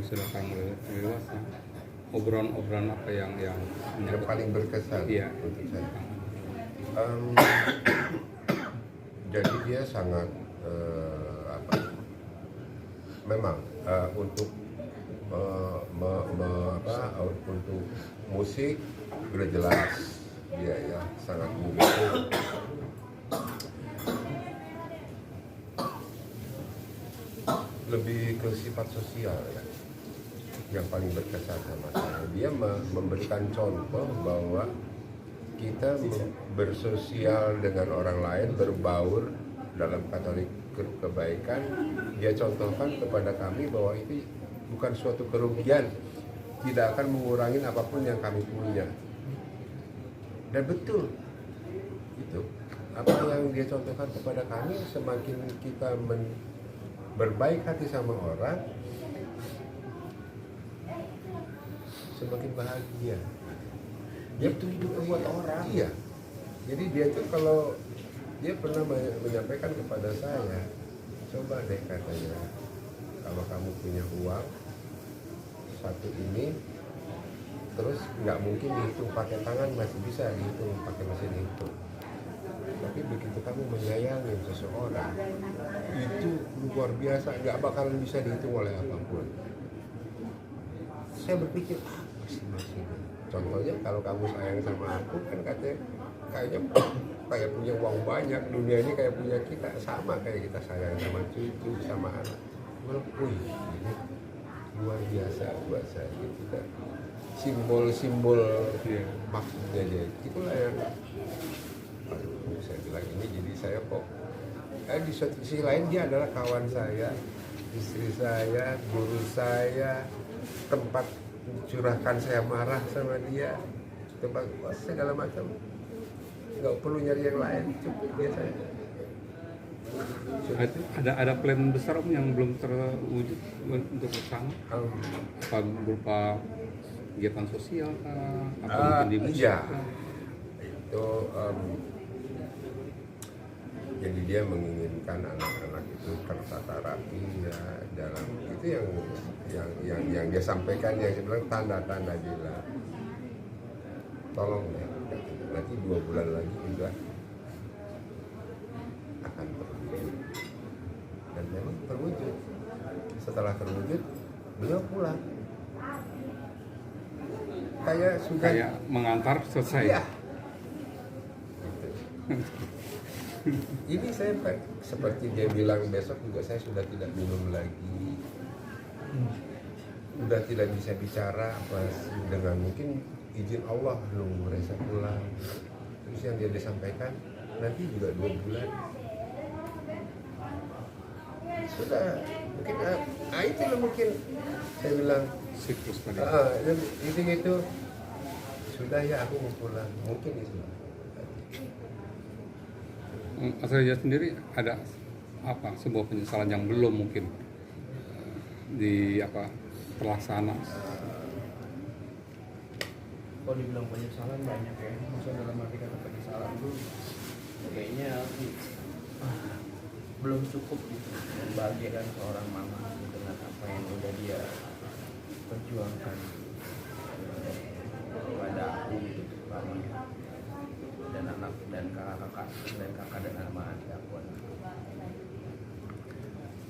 apalagi sudah kamu dewasa, obrolan apa yang paling berkesan iya. untuk saya. Jadi dia sangat memang untuk untuk musik udah jelas dia ya sangat mendukung. Lebih ke sifat sosial ya, yang paling berkesan sama saya. Dia memberikan contoh bahwa kita bersosial dengan orang lain, berbaur dalam kategori kebaikan. Dia contohkan kepada kami bahwa itu bukan suatu kerugian, tidak akan mengurangi apapun yang kami punya. Dan betul itu apa yang dia contohkan kepada kami, semakin kita berbaik hati sama orang, semakin bahagia. Dia itu hidup buat orang. Iya. Jadi dia itu kalau dia pernah menyampaikan kepada saya, coba deh katanya, kalau kamu punya uang satu ini, terus nggak mungkin dihitung pakai tangan, masih bisa dihitung pakai mesin hitung. Tapi begitu kamu menyayangi seseorang, itu luar biasa, nggak bakalan bisa dihitung oleh apapun. Saya berpikir, masing-masing. Contohnya kalau kamu sayang sama aku kan katanya kayaknya kayak punya uang banyak, dunia ini kayak punya kita, sama kayak kita sayang sama cucu, sama anak. Ini luar biasa buat saya gitu kan. Simbol-simbol maksudnya dia, itulah yang saya bilang ini. Jadi saya kok di suatu sisi lain dia adalah kawan saya, istri saya, guru saya, tempat curahkan saya marah sama dia, tempat segala macam, nggak perlu nyari yang lain, cukup dia saya. Ada plan besar Om yang belum terwujud untuk bersama? Apa berupa kegiatan sosial apa mungkin di musik? Iya. Itu jadi dia menginginkan anak-anak itu tertata rapi ya, dalam itu yang dia sampaikan, yang dia bilang tanda-tanda gila. Tolong ya, nanti 2 bulan lagi juga akan terwujud. Dan memang terwujud. Setelah terwujud, beliau pulang. Kayak mengantar selesai. Iya. Ini saya seperti dia bilang, besok juga saya sudah tidak minum lagi, udah tidak bisa bicara apa dengan mungkin izin Allah nunggu Reza pulang. Terus yang dia disampaikan nanti juga 2 bulan sudah mungkin itu lah mungkin saya bilang siklus tadi. itu sudah ya aku mau pulang, mungkin itu. Mas Reza sendiri ada apa sebuah penyesalan yang belum mungkin terlaksana? Kalau dibilang penyesalan banyak ya, maksudnya dalam arti kata penyesalan itu kayaknya belum cukup gitu membahagiakan seorang mama dengan apa yang udah dia perjuangkan kepada aku gitu, terutama dan anak dan kakak dan adik aku.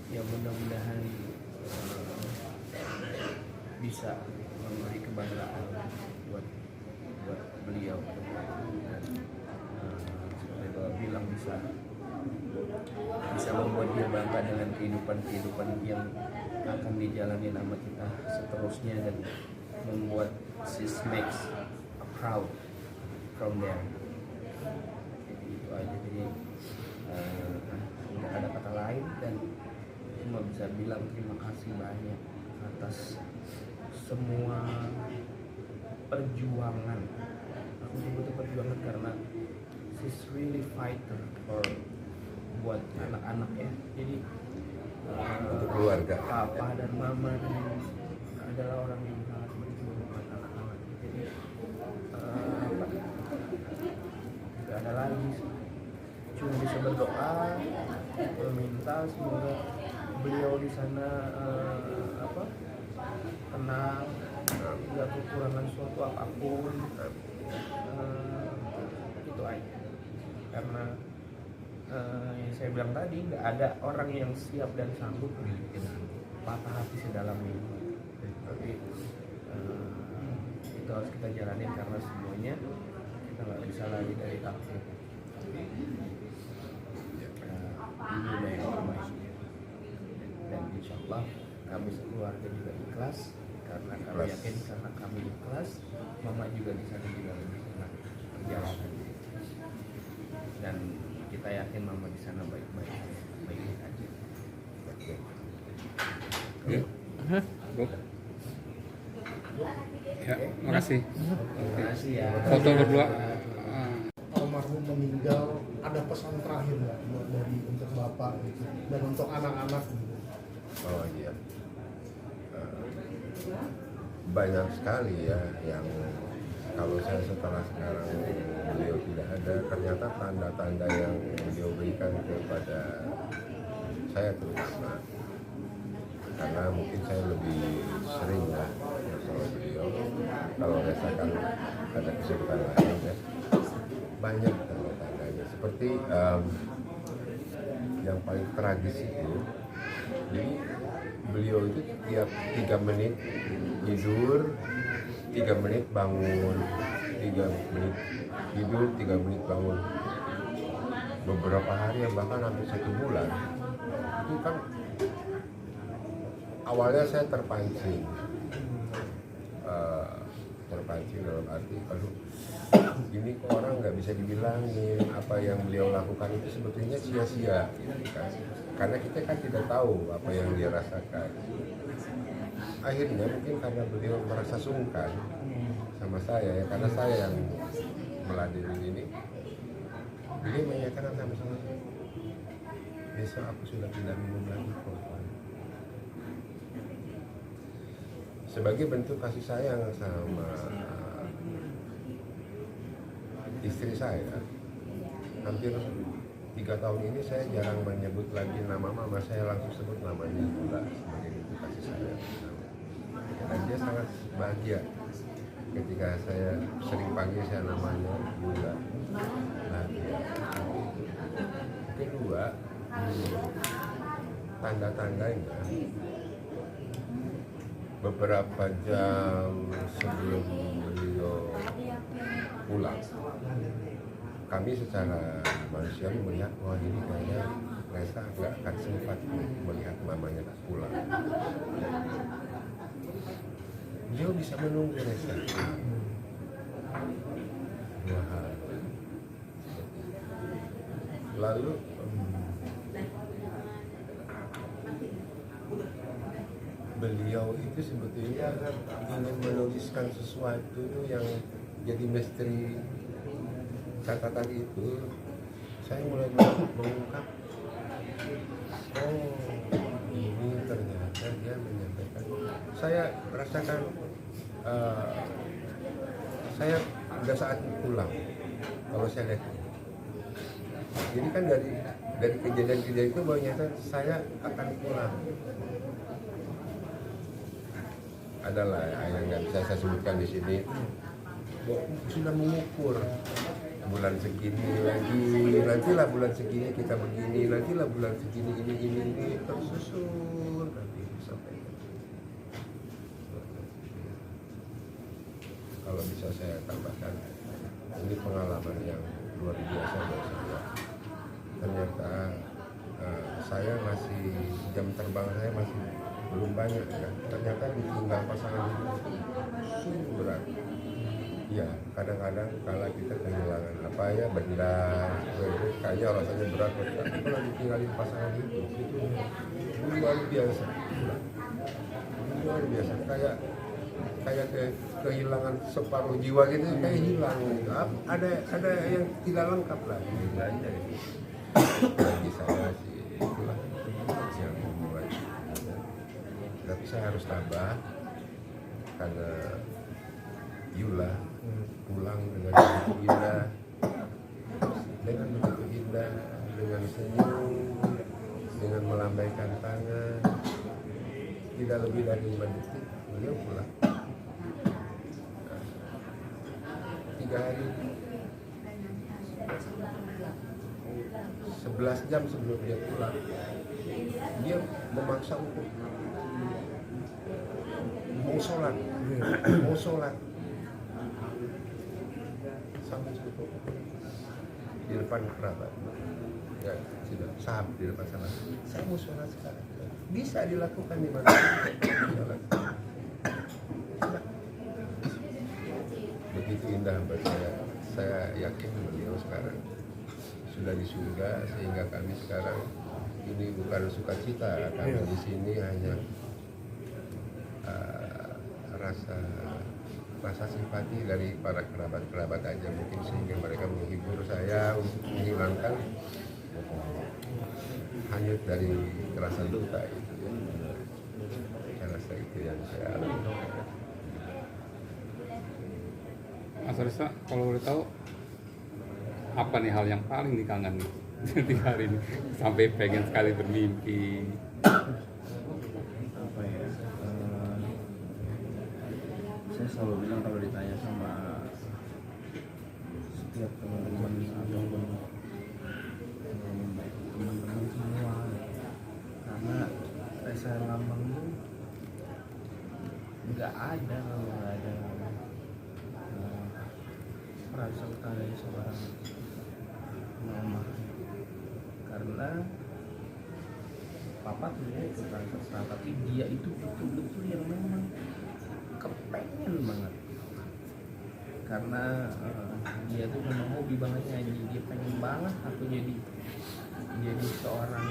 Ya mudah-mudahan bisa memberi kebanggaan buat beliau dan seperti Bapak bilang bisa membuat dia bangga dengan kehidupan yang akan dijalani sama kita seterusnya, dan membuat sis makes a proud from there. Jadi itu aja. Jadi nggak ada kata lain dan cuma bisa bilang terima kasih banyak atas semua perjuangan. Aku sebutnya perjuangan karena she's really fighter for buat anak-anak ya. Jadi Untuk keluarga. papa dan mama adalah orang yang sangat berjuang buat anak-anak. Jadi nggak ada lagi, cuma bisa berdoa meminta semoga beliau di sana memperjuangkan suatu apapun. Itu aja, karena yang saya bilang tadi, nggak ada orang yang siap dan sanggup bikin patah hati sedalam ini. Tapi itu harus kita jalanin karena semuanya kita nggak bisa lari dari takdir. Ini yang terbaik, dan insya Allah kami sekeluarga juga ikhlas karena kami yakin karena kami ikhlas, mama juga di sana juga lebih senang perjalanan, dan kita yakin mama di sana baik-baik aja. Ya. Bu. Ya, makasih. Terima kasih ya. Foto berdua. Almarhum meninggal, ada pesan terakhir nggak buat dari untuk bapak gitu dan untuk anak-anak gitu? Oh iya. Banyak sekali ya yang kalau saya setelah sekarang beliau tidak ada, ternyata tanda-tanda yang beliau berikan kepada saya terutama, karena mungkin saya lebih sering lah bersama beliau. Kalau rasakan ada kesibukan lain ya, banyak tanda-tandanya. Seperti yang paling tragis itu, jadi beliau itu tiap 3 menit tidur, 3 menit bangun, 3 menit tidur, 3 menit bangun. Beberapa hari, bahkan hampir 1 bulan. Itu kan awalnya saya terpancing dalam arti, kalau ini kok orang nggak bisa dibilangin apa yang beliau lakukan itu sebetulnya sia-sia gitu kan, karena kita kan tidak tahu apa yang dia rasakan. Akhirnya mungkin karena beliau merasa sungkan sama saya ya, karena saya yang meladeni ini, beliau menyatakan sama saya, besok aku sudah tidak minum lagi kok. Sebagai bentuk kasih sayang sama istri saya, hampir 3 tahun ini saya jarang menyebut lagi nama mama, saya langsung sebut namanya Yula sebagai bentuk kasih sayang. Dan dia sangat bahagia ketika saya sering panggil saya namanya Yula, bahagia. Kedua, tanda-tandanya beberapa jam sebelum beliau pulang, kami secara manusiawi melihat, wah ini kayaknya Resa nggak akan sempat melihat mamanya pulang. Beliau bisa menunggu Resa 2 hari. Lalu beliau itu sebetulnya ingin menuliskan sesuatu yang jadi misteri. Catatan itu saya mulai mengungkap, oh ini ternyata dia menyampaikan. Saya merasakan saya pada saat pulang, kalau saya lihat, jadi kan dari kejadian-kejadian itu bahwa nyata saya akan pulang. Adalah yang nggak bisa saya sebutkan di sini, sudah mengukur bulan segini lagi, nantilah bulan segini kita begini, nantilah bulan segini ini tersusun nanti sampai. Kalau bisa saya tambahkan, ini pengalaman yang luar biasa buat saya. Ternyata saya masih, jam terbang saya masih belum banyak ya. Ternyata ditinggal pasangan hidup sungguh berat. Ya, kadang-kadang kalau kita kehilangan apa ya, benda, kayaknya rasanya berat. Tapi kalau ditinggalin pasangan hidup itu luar biasa. Luar biasa, kayak kehilangan separuh jiwa gitu, kayak hilang gitu. Ada yang tidak lengkap lah nilainya gitu. Bagi saya sih itulah yang membuat. Tapi saya harus tabah karena Yula pulang dengan begitu indah, dengan senyum, dengan melambaikan tangan. Tidak lebih dari 5 detik beliau pulang. hari 11 jam sebelum dia pulang, dia memaksa untuk mau sholat sampai cukup di depan kerabat, ya sudah saham di depan sana. Saya mau sholat sekarang, bisa dilakukan di mana? Sholat. Begitu indah buat saya. Saya yakin beliau sekarang sudah di surga, sehingga kami sekarang ini bukan sukacita, kami di sini hanya rasa simpati dari para kerabat-kerabat aja mungkin, sehingga mereka menghibur saya untuk menghilangkan hanyut dari rasa duka itu. Saya rasa itu yang saya alami. Mas Risa, kalau boleh tahu apa nih hal yang paling dikangeni di hari ini sampai pengen sekali bermimpi? Apa ya, saya selalu bilang kalau ditanya sama setiap teman-teman ataupun teman-teman semua, karena Resa Lambang itu nggak ada kalau nggak ada peran serta dari seorang mama, karena papa sebenarnya itu peran serta, tapi dia itu betul-betul yang memang kepengen banget, karena dia tuh memang hobi banget nyanyi, dia pengen banget aku jadi seorang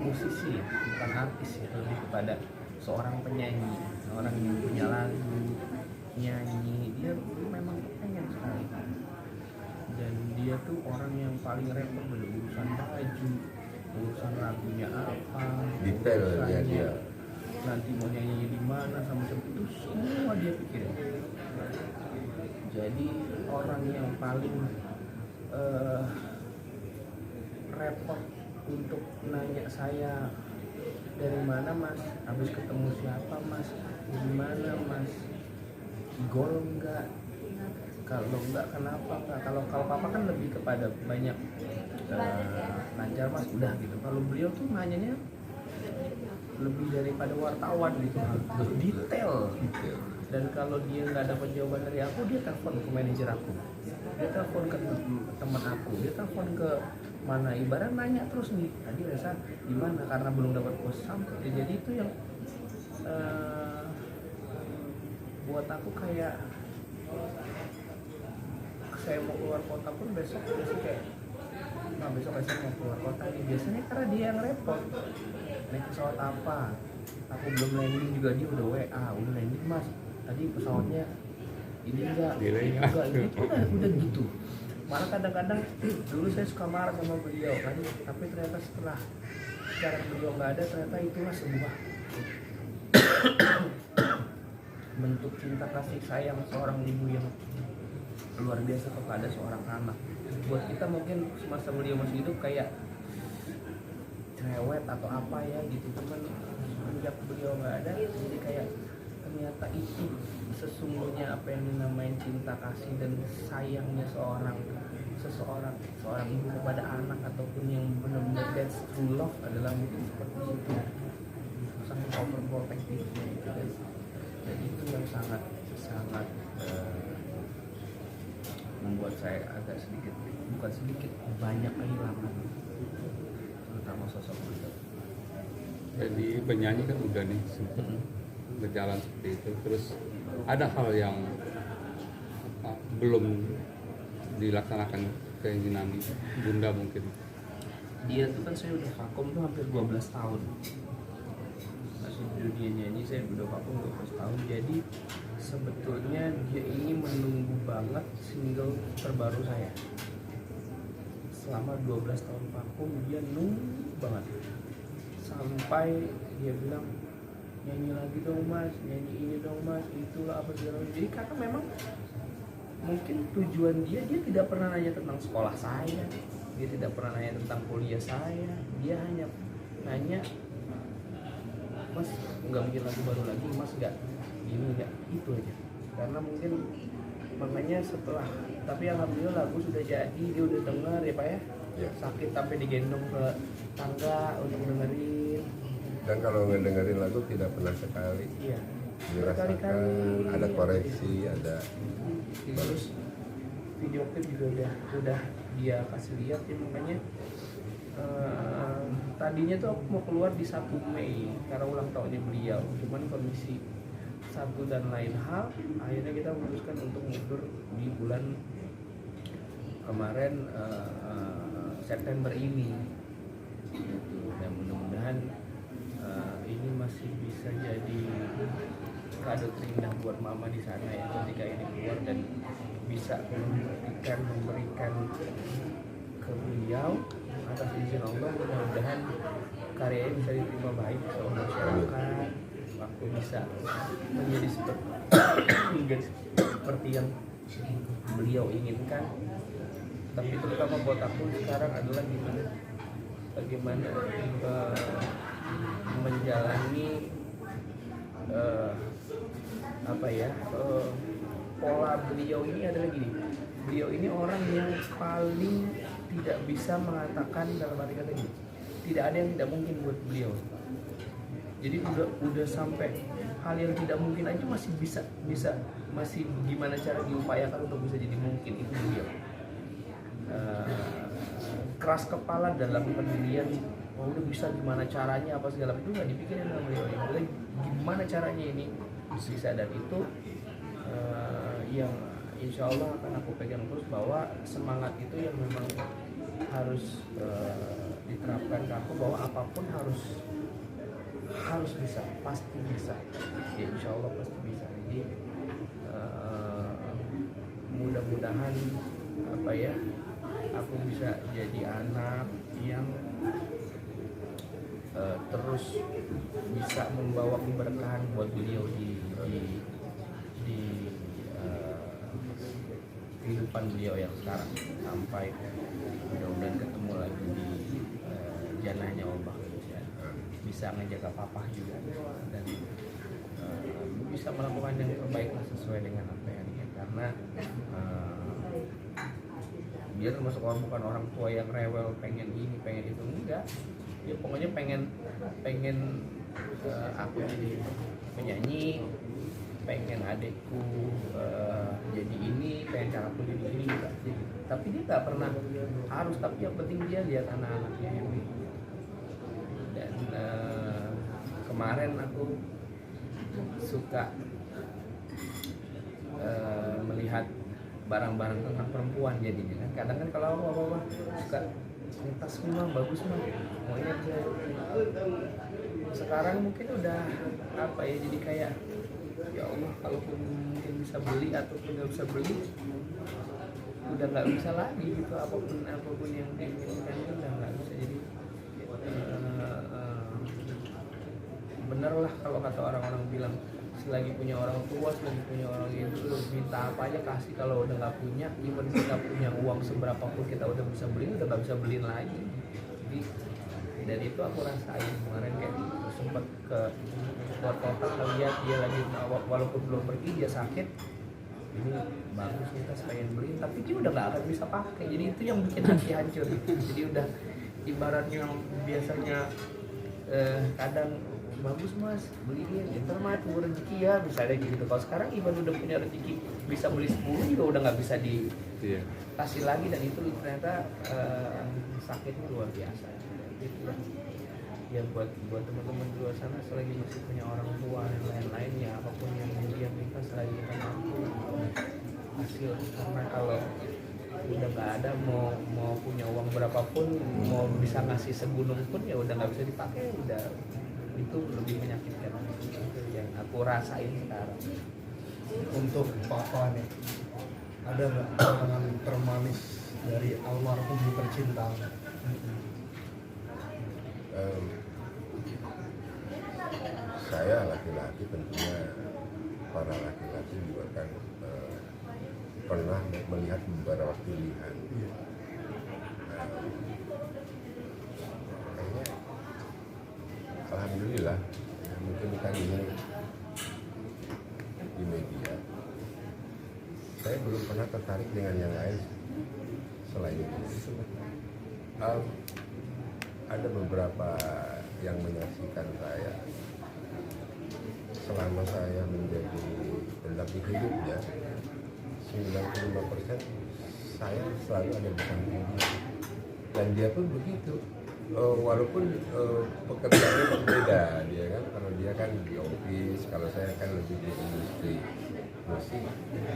musisi ya, bukan artis ya, lebih kepada seorang penyanyi, orang yang punya lagu, nyanyi, dia memang pengen sekali. Dan dia tuh orang yang paling repot dari urusan baju, urusan lagunya apa, Detail ya dia. nanti mau nyanyi di mana sama siapa, itu semua dia pikirin. Jadi orang yang paling repot untuk nanya saya, dari mana mas, habis ketemu siapa mas, gimana mas, gol enggak, kalau enggak kenapa enggak, kalau papa kan lebih kepada banyak lancar mas udah gitu. Kalau beliau tuh nanyanya lebih daripada wartawan gitu, detail. Dan kalau dia nggak dapat jawaban dari aku, dia telepon ke manajer aku, dia telepon ke teman aku, dia telepon ke mana, ibarat nanya terus nih, tadi Resa gimana, karena belum dapat pos sampai. Jadi itu yang buat aku kayak saya mau keluar kota pun besok kayak, nah besok saya mau keluar kota nih, biasanya karena dia yang repot, naik pesawat apa, aku belum landing juga dia udah WA, udah landing mas, tadi pesawatnya ini enggak, ini udah gitu. Malah kadang-kadang dulu saya suka marah sama beliau kan, tapi ternyata setelah sekarang beliau nggak ada, ternyata itulah sebuah bentuk cinta kasih sayang seorang ibu yang luar biasa kepada seorang anak. Buat kita mungkin semasa beliau masih hidup kayak cerewet atau apa ya gitu, cuman semenjak beliau nggak ada, jadi kayak ternyata itu sesungguhnya apa yang dinamain cinta kasih dan sayangnya seorang ibu kepada anak, ataupun yang benar-benar that's true love adalah mungkin seperti itu, sangat overprotective gitu kan. Dan itu yang sangat membuat saya agak sedikit, bukan sedikit, banyak kehilangan, terutama sosok beliau. Jadi penyanyi kan udah nih sempat berjalan seperti itu, terus ada hal yang belum dilaksanakan keinginan bunda mungkin. Dia tuh kan saya udah vakum tuh hampir 12 tahun. Masuk dunia nyanyi saya udah vakum 12 tahun. Jadi sebetulnya dia ini menunggu banget single terbaru saya. Selama 12 tahun vakum dia nunggu banget. Sampai dia bilang, nyanyi lagi dong mas, nyanyi ini dong mas, itulah apa segala. Jadi karena memang mungkin tujuan dia tidak pernah nanya tentang sekolah saya, dia tidak pernah nanya tentang kuliah saya, dia hanya nanya, mas nggak bikin lagu baru lagi, mas nggak ini nggak, itu aja. karena mungkin makanya setelah, tapi alhamdulillah lagu sudah jadi, dia udah dengar ya Pak ya. Ya. Sakit sampai digendong ke tangga untuk dengerin. Dan kalau ngedengerin lagu tidak pernah sekali Iya. dirasakan, Berkali-kali. ada koreksi, ada Terus video klip juga udah dia kasih lihat ya, makanya tadinya tuh aku mau keluar di 1 Mei karena ulang tahunnya beliau, cuman kondisi satu dan lain hal akhirnya kita memutuskan untuk mundur di bulan kemarin, September ini gitu. Dan mudah-mudahan ini masih bisa jadi kado terindah buat mama di sana ya ketika ini keluar, dan bisa memberikan ke beliau atas izin Allah. Mudah-mudahan karyanya bisa diterima baik oleh masyarakat, waktu bisa menjadi seperti yang beliau inginkan. Tapi terutama buat aku sekarang adalah bagaimana menjalani pola beliau ini adalah gini. Beliau ini orang yang paling tidak bisa mengatakan, dalam arti kata gini, tidak ada yang tidak mungkin buat beliau. Jadi udah sampai hal yang tidak mungkin aja masih bisa masih gimana cara diupayakan untuk bisa jadi mungkin, itu beliau. Keras kepala dalam pendirian, udah bisa gimana caranya apa segala itu nggak dipikirin sama beliau. Udah gimana caranya ini bisa, dan itu yang insya Allah akan aku pegang terus, bahwa semangat itu yang memang harus diterapkan ke aku, bahwa apapun harus bisa, pasti bisa ya, insya Allah pasti bisa. Jadi mudah-mudahan aku bisa jadi anak yang terus bisa membawa keberkahan buat beliau di kehidupan beliau yang sekarang, sampai mudah-mudahan ketemu lagi di jannahnya Allah, ya. Bisa ngejaga papa juga, dan bisa melakukan yang terbaik lah sesuai dengan apa yang dia, karena dia termasuk bukan orang tua yang rewel pengen ini pengen itu, enggak. Dia pokoknya pengen aku jadi penyanyi, pengen adekku jadi ini, pengen kakakku jadi ini, enggak. Tapi dia nggak pernah harus, tapi yang penting dia lihat anak-anaknya happy. Dan kemarin aku suka melihat barang-barang tentang perempuan jadinya kan. Kadang kan kalau apa-apa suka tas memang bagus mah, semuanya bisa. Sekarang mungkin udah jadi kayak ya Allah, kalaupun mungkin bisa beli ataupun nggak bisa beli, udah nggak bisa lagi gitu, apapun yang diinginkan itu udah nggak bisa. Jadi bener lah kalau kata orang-orang bilang, selagi punya orang tua, selagi punya orang itu, minta apa aja kasih. Kalau udah nggak punya, even kita punya uang seberapa pun kita udah bisa beli, udah nggak bisa beliin lagi. Jadi dan itu aku rasain kemarin, kayak sempet ke kota lihat dia lagi, walaupun belum pergi dia sakit, ini bagus nih tas, pengen beli, tapi dia udah nggak akan bisa pakai. Jadi itu yang bikin hati hancur gitu. Jadi udah ibaratnya biasanya kadang bagus mas beliin, ntar mah tunggu rezeki ya misalnya gitu. Kalau sekarang Ivan udah punya rezeki bisa beli 10 juga udah nggak bisa dikasih lagi, dan itu ternyata sakitnya luar biasa gitu ya. Ya buat teman-teman di luar sana, selagi masih punya orang tua dan lain-lain, ya apapun yang dia minta selagi kita mampu hasil. Karena kalau udah nggak ada, mau punya uang berapapun, mau bisa ngasih segunung pun ya udah nggak bisa dipakai, udah itu lebih menyakitkan. Itu yang aku rasain sekarang. Untuk papa nih, ada nggak kenangan termanis dari almarhum tercinta? Saya laki-laki, tentunya para laki-laki juga kan pernah melihat beberapa pilihan. Kayaknya alhamdulillah, mungkin kan ini di media saya belum pernah tertarik dengan yang lain selain itu. Ada beberapa yang menyaksikan saya selama saya menjadi pendamping hidupnya, 95% saya selalu ada di samping dia, dan dia pun begitu. Walaupun pekerjaannya berbeda, dia kan, kalau dia kan di office, kalau saya kan lebih di industri musik,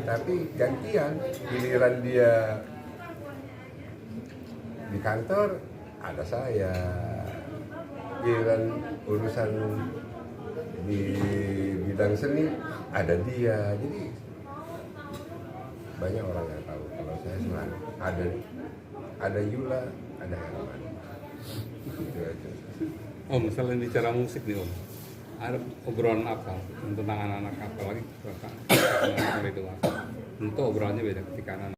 tapi gantian. Giliran dia di kantor ada saya, giliran urusan di bidang seni ada dia. Jadi banyak orang yang tahu kalau saya selalu ada Yula, ada Herman. Itu aja. Om, selain bicara musik nih Om, ada obrolan apa tentang anak-anak, apalagi kakak itu obrolannya beda ketika anak